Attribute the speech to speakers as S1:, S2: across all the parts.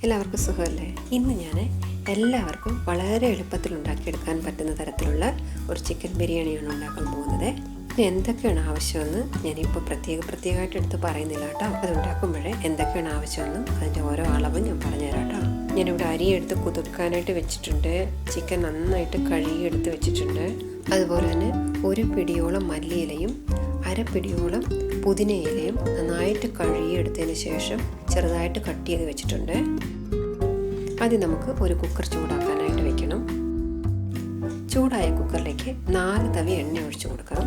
S1: എല്ലാവർക്കും സുഖമല്ലേ? ഇന്ന് ഞാൻ എല്ലാവർക്കും വളരെ എളുപ്പത്തിൽ ഉണ്ടാക്കിയെടുക്കാൻ പറ്റുന്ന തരത്തിലുള്ള ഒരു ചിക്കൻ ബിരിയാണിയാണ് ഉണ്ടാക്കാൻ പോകുന്നത്. ഇത് എന്തൊക്കെയാണ് ആവശ്യമെന്ന് ഞാനിപ്പോൾ പ്രത്യേകമായിട്ട് എടുത്ത് പറയുന്നില്ല കേട്ടോ. അത് ഉണ്ടാക്കുമ്പോഴേ എന്തൊക്കെയാണ് ആവശ്യമെന്നും അതിൻ്റെ ഓരോ അളവും ഞാൻ പറഞ്ഞുതരാം കേട്ടോ. ഞാനിവിടെ അരി എടുത്ത് കുതിർക്കാനായിട്ട് വെച്ചിട്ടുണ്ട്. ചിക്കൻ നന്നായിട്ട് കഴുകിയെടുത്ത് വെച്ചിട്ടുണ്ട്. അതുപോലെ തന്നെ ഒരു പിടിയോളം മല്ലിയിലയും അരപ്പിടിയോളം പുതിന ഇലയും നന്നായിട്ട് കഴുകിയെടുത്തതിന് ശേഷം ചെറുതായിട്ട് കട്ട് ചെയ്ത് വെച്ചിട്ടുണ്ട്. ആദ്യം നമുക്ക് ഒരു കുക്കർ ചൂടാക്കാനായിട്ട് വെക്കണം. ചൂടായ കുക്കറിലേക്ക് 4 തവി എണ്ണ ഒഴിച്ചു കൊടുക്കാം.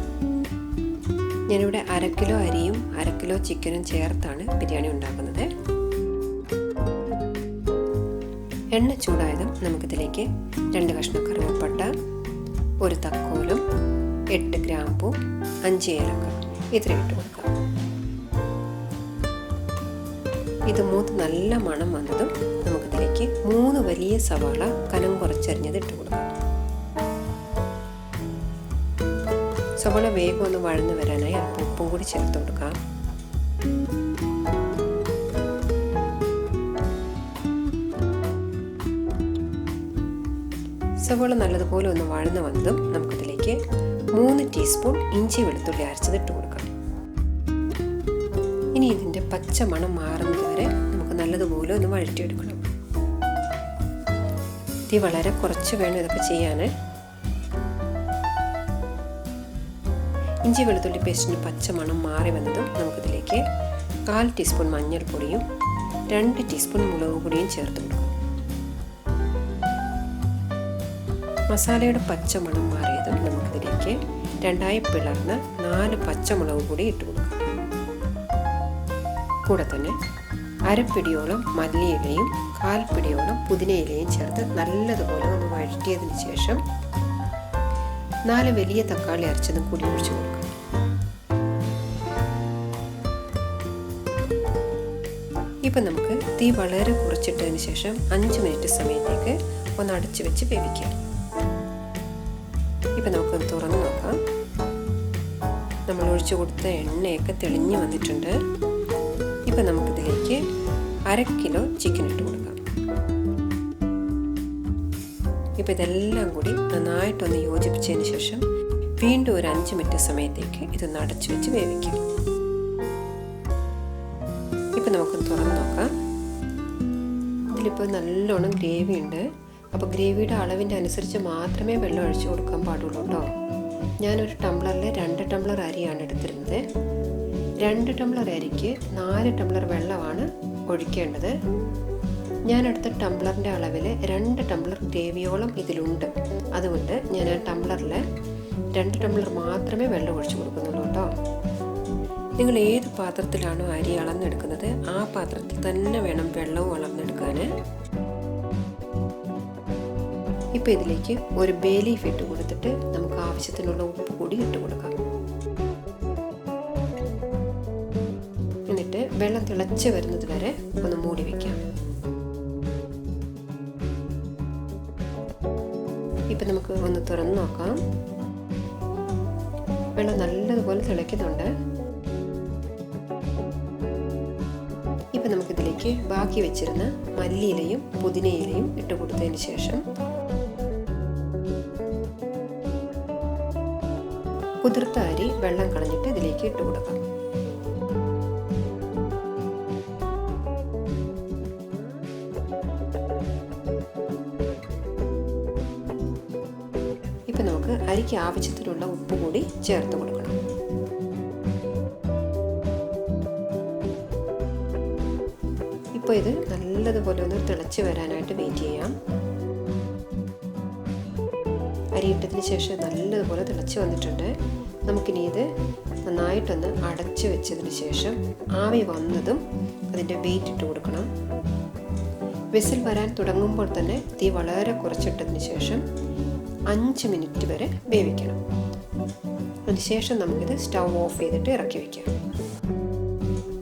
S1: ഞാനിവിടെ 1/2 കിലോ അരിയും 1/2 കിലോ ചിക്കനും ചേർത്താണ് ബിരിയാണി ഉണ്ടാക്കുന്നത്. എണ്ണ ചൂടായതും നമുക്കിതിലേക്ക് 2 കഷ്ണം കറുവപ്പട്ട, 1 തക്കോലം, 8 ഗ്രാമ്പൂ, 5 ഏലക്ക ഇത്രയും ഇട്ട് കൊടുക്കാം. ഇത് മൂത്ത് നല്ല മണം വന്നതും നമുക്കിതിലേക്ക് 3 വലിയ സവാള കനം കുറച്ചരിഞ്ഞത് ഇട്ട് കൊടുക്കാം. സവാള വേഗം ഒന്ന് വഴന്ന് വരാനായി അല്പം ഉപ്പും കൂടി ചേർത്ത് കൊടുക്കാം. സവാള നല്ലതുപോലെ ഒന്ന് വഴന്ന് വന്നതും നമുക്കിതിലേക്ക് 3 ടീസ്പൂൺ ഇഞ്ചി വെളുത്തുള്ളി അരച്ചത് ഇട്ട് കൊടുക്കാം. ഇനി ഇതിൻ്റെ പച്ച മണം മാറുന്നത് വരെ നമുക്ക് നല്ലതുപോലെ ഒന്ന് വഴറ്റിയെടുക്കണം. തീ വളരെ കുറച്ച് വേണം ഇതൊക്കെ ചെയ്യാൻ. ഇഞ്ചി വെളുത്തുള്ളി പേസ്റ്റിന് പച്ച മണം മാറി വന്നതും നമുക്കിതിലേക്ക് 1/4 ടീസ്പൂൺ മഞ്ഞൾപ്പൊടിയും 2 ടീസ്പൂൺ മുളക് പൊടിയും ചേർത്ത് കൊടുക്കാം. മസാലയുടെ പച്ച മണം മാറിയതും നമുക്കിതിലേക്ക് 2ആയി പിളർന്ന 4 പച്ചമുളക് കൂടി ഇട്ട് കൊടുക്കാം. കൂടെ തന്നെ അരപ്പിടിയോളം മല്ലിയിലയും 1/4 പിടിയോളം പുതിന ഇലയും ചേർത്ത് നല്ലതുപോലെ ഒന്ന് വഴറ്റിയതിന് ശേഷം 4 വലിയ തക്കാളി അരച്ചതും കൂടി ഒഴിച്ചു കൊടുക്കാം. ഇപ്പം നമുക്ക് തീ വളരെ കുറച്ചിട്ടതിന് ശേഷം 5 മിനിറ്റ് സമയത്തേക്ക് ഒന്ന് അടച്ചു വെച്ച് വേവിക്കാം. ഇപ്പം നമുക്കൊന്ന് തുറന്ന് നോക്കാം. നമ്മൾ ഒഴിച്ചു കൊടുത്ത എണ്ണയൊക്കെ തെളിഞ്ഞ് വന്നിട്ടുണ്ട്. ഇപ്പം നമുക്കിതിലേക്ക് 1/2 കിലോ ചിക്കൻ ഇട്ട് കൊടുക്കാം. ഇപ്പം ഇതെല്ലാം കൂടി നന്നായിട്ടൊന്ന് യോജിപ്പിച്ചതിന് ശേഷം വീണ്ടും ഒരു 5 മിനിറ്റ് സമയത്തേക്ക് ഇതൊന്ന് അടച്ചു വെച്ച് വേവിക്കാം. ഇപ്പം നമുക്കൊന്ന് തുറന്ന് നോക്കാം. ഇതിലിപ്പോൾ നല്ലോണം ഗ്രേവി ഉണ്ട്. അപ്പോൾ ഗ്രേവിയുടെ അളവിൻ്റെ അനുസരിച്ച് മാത്രമേ വെള്ളം ഒഴിച്ചു കൊടുക്കാൻ പാടുള്ളൂ കേട്ടോ. ഞാനൊരു ടംബ്ലറിൽ 2 ടംബ്ലർ അരിയാണ് എടുത്തിരുന്നത്. 2 ടംബ്ലർ അരിക്ക് 4 ടംബ്ലർ വെള്ളമാണ് ഒഴിക്കേണ്ടത്. ഞാനെടുത്ത ടംബ്ലറിൻ്റെ അളവിൽ 2 ടംബ്ലർ ഗ്രേവിയോളം ഇതിലുണ്ട്. അതുകൊണ്ട് ഞാൻ ആ ടംബ്ലറിൽ 2 ടംബ്ലർ മാത്രമേ വെള്ളം ഒഴിച്ചു കൊടുക്കുന്നുള്ളൂ കേട്ടോ. നിങ്ങൾ ഏത് പാത്രത്തിലാണോ അരി അളന്നെടുക്കുന്നത് ആ പാത്രത്തിൽ തന്നെ വേണം വെള്ളവും അളന്നെടുക്കാൻ. ഇപ്പോൾ ഇതിലേക്ക് ഒരു ബേ ലീഫ് ഇട്ട് കൊടുത്തിട്ട് നമുക്ക് ആവശ്യത്തിനുള്ള ഉപ്പ് കൂടി ഇട്ട് കൊടുക്കാം. എന്നിട്ട് വെള്ളം തിളച്ച് വരുന്നത് വരെ ഒന്ന് മൂടി വയ്ക്കാം. ഇപ്പം നമുക്ക് ഒന്ന് തുറന്ന് നോക്കാം. വെള്ളം നല്ലതുപോലെ തിളയ്ക്കുന്നുണ്ട്. ഇപ്പം നമുക്കിതിലേക്ക് ബാക്കി വെച്ചിരുന്ന മല്ലിയിലയും പുതിനയിലയും ഇട്ട് കൊടുത്തതിന് ശേഷം കുതിർത്ത അരി വെള്ളം കളഞ്ഞിട്ട് ഇതിലേക്ക് ഇട്ട് കൊടുക്കാം. ഇപ്പം നമുക്ക് അരിക്ക് ആവശ്യത്തിനുള്ള ഉപ്പ് കൂടി ചേർത്ത് കൊടുക്കണം. ഇപ്പോൾ ഇത് നല്ലതുപോലെ ഒന്ന് തിളച്ച് വരാനായിട്ട് വെയിറ്റ് ചെയ്യാം. അരി ഇട്ടതിന് ശേഷം നല്ലതുപോലെ തിളച്ച് വന്നിട്ടുണ്ട്. നമുക്കിനി ഇത് നന്നായിട്ടൊന്ന് അടച്ച് വെച്ചതിന് ശേഷം ആവി വന്നതും അതിൻ്റെ വെയിറ്റ് ഇട്ട് കൊടുക്കണം. വിസിൽ വരാൻ തുടങ്ങുമ്പോൾ തന്നെ തീ വളരെ കുറച്ചിട്ടതിന് ശേഷം 5 മിനിറ്റ് വരെ വേവിക്കണം. അതിനുശേഷം നമുക്കിത് സ്റ്റൗ ഓഫ് ചെയ്തിട്ട് ഇറക്കി വയ്ക്കാം.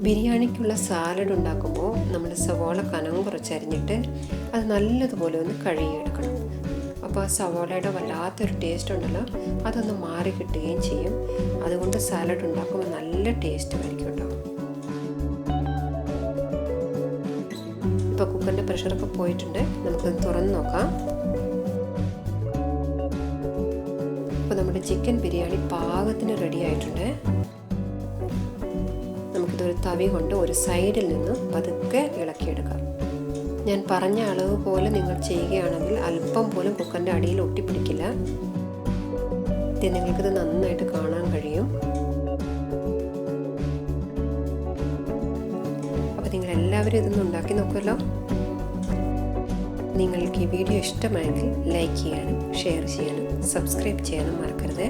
S1: ബിരിയാണിക്കുള്ള സാലഡ് ഉണ്ടാക്കുമ്പോൾ നമ്മൾ സവാള കനം കുറച്ചരിഞ്ഞിട്ട് അത് നല്ലതുപോലെ ഒന്ന് കഴുകിയെടുക്കണം. അപ്പോൾ ആ സവാളയുടെ വല്ലാത്തൊരു ടേസ്റ്റ് ഉണ്ടല്ലോ, അതൊന്ന് മാറി കിട്ടുകയും ചെയ്യും. അതുകൊണ്ട് സാലഡ് ഉണ്ടാക്കുമ്പോൾ നല്ല ടേസ്റ്റ് ആയിരിക്കും കേട്ടോ. ഇപ്പോൾ കുക്കറിൻ്റെ പ്രഷറൊക്കെ പോയിട്ടുണ്ട്. നമുക്കത് തുറന്ന് നോക്കാം. അപ്പോൾ നമ്മുടെ ചിക്കൻ ബിരിയാണി പാകത്തിന് റെഡി ആയിട്ടുണ്ട്. നമുക്കിതൊരു തവി കൊണ്ട് ഒരു സൈഡിൽ നിന്ന് പതുക്കെ ഇളക്കിയെടുക്കാം. ഞാൻ പറഞ്ഞ അളവ് പോലെ നിങ്ങൾ ചെയ്യുകയാണെങ്കിൽ അല്പം പോലും കുക്കറിൻ്റെ അടിയിൽ ഒട്ടിപ്പിടിക്കില്ല. ഇത് നിങ്ങൾക്കിത് നന്നായിട്ട് കാണാൻ കഴിയും. അപ്പോൾ നിങ്ങളെല്ലാവരും ഇതൊന്ന് ഉണ്ടാക്കി നോക്കുമല്ലോ. നിങ്ങൾക്ക് ഈ വീഡിയോ ഇഷ്ടമായെങ്കിൽ ലൈക്ക് ചെയ്യാനും ഷെയർ ചെയ്യാനും സബ്സ്ക്രൈബ് ചെയ്യാനും മറക്കരുത്.